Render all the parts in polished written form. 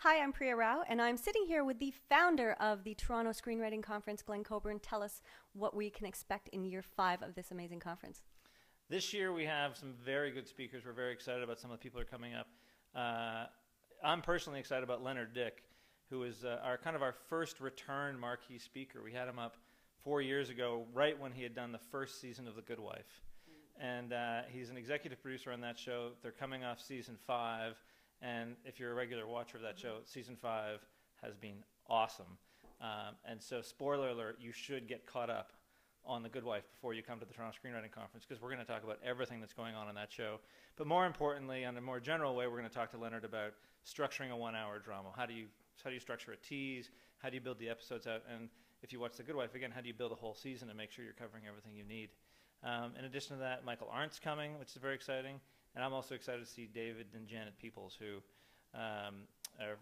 Hi, I'm Priya Rao, and I'm sitting here with the founder of the Toronto Screenwriting Conference, Glenn Cockburn. Tell us what we can expect in year 5 of this amazing conference. This year we have some very good speakers. We're very excited about some of the people who are coming up. I'm personally excited about Leonard Dick, who is our first return marquee speaker. We had him up 4 years ago, right when he had done the first season of The Good Wife. And he's an executive producer on that show. They're coming off season 5. And if you're a regular watcher of that show, season 5 has been awesome. And so, spoiler alert, you should get caught up on The Good Wife before you come to the Toronto Screenwriting Conference, because we're going to talk about everything that's going on in that show. But more importantly, in a more general way, we're going to talk to Leonard about structuring a 1-hour drama. How do you structure a tease? How do you build the episodes out? And if you watch The Good Wife, again, how do you build a whole season and make sure you're covering everything you need? In addition to that, Michael Arndt's coming, which is very exciting. And I'm also excited to see David and Janet Peoples, who are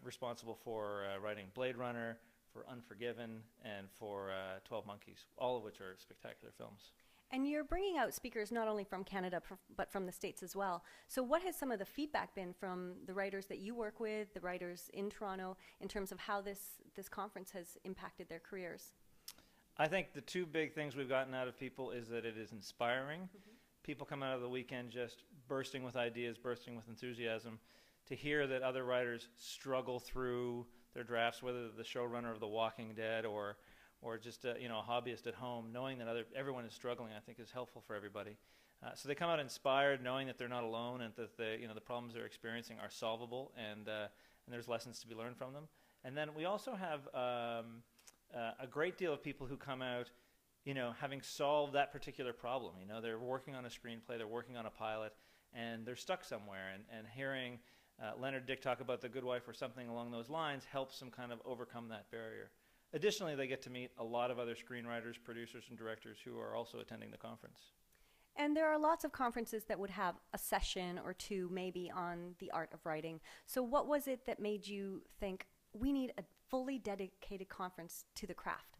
responsible for writing Blade Runner, for Unforgiven, and for 12 Monkeys, all of which are spectacular films. And you're bringing out speakers not only from Canada, but from the States as well. So what has some of the feedback been from the writers that you work with, the writers in Toronto, in terms of how this conference has impacted their careers? I think the two big things we've gotten out of people is that it is inspiring. People come out of the weekend just bursting with ideas, bursting with enthusiasm. To hear that other writers struggle through their drafts, whether the showrunner of The Walking Dead or just a hobbyist at home, knowing that everyone is struggling, I think is helpful for everybody. So they come out inspired, knowing that they're not alone and that the problems they're experiencing are solvable, and there's lessons to be learned from them. And then we also have a great deal of people who come out having solved that particular problem. They're working on a screenplay, they're working on a pilot, and they're stuck somewhere. And hearing Leonard Dick talk about The Good Wife or something along those lines helps them kind of overcome that barrier. Additionally, they get to meet a lot of other screenwriters, producers, and directors who are also attending the conference. And there are lots of conferences that would have a session or two maybe on the art of writing. So what was it that made you think we need a fully dedicated conference to the craft?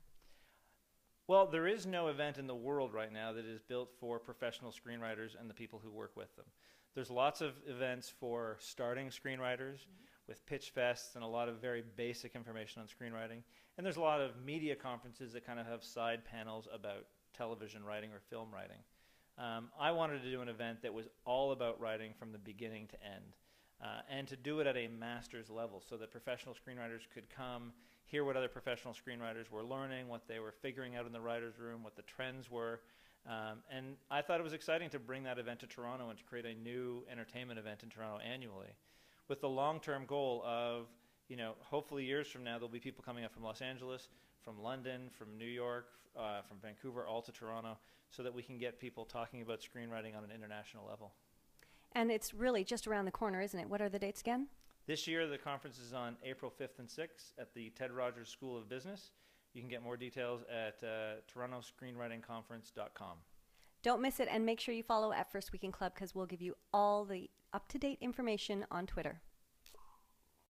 Well, there is no event in the world right now that is built for professional screenwriters and the people who work with them. There's lots of events for starting screenwriters with pitch fests and a lot of very basic information on screenwriting. And there's a lot of media conferences that kind of have side panels about television writing or film writing. I wanted to do an event that was all about writing from the beginning to end. And to do it at a master's level so that professional screenwriters could come, hear what other professional screenwriters were learning, what they were figuring out in the writer's room, what the trends were. And I thought it was exciting to bring that event to Toronto and to create a new entertainment event in Toronto annually, with the long-term goal of, hopefully years from now there'll be people coming up from Los Angeles, from London, from New York, from Vancouver, all to Toronto, so that we can get people talking about screenwriting on an international level. And it's really just around the corner, isn't it? What are the dates again? This year, the conference is on April 5th and 6th at the Ted Rogers School of Business. You can get more details at torontoscreenwritingconference.com. Don't miss it, and make sure you follow at First Week in Club, because we'll give you all the up-to-date information on Twitter.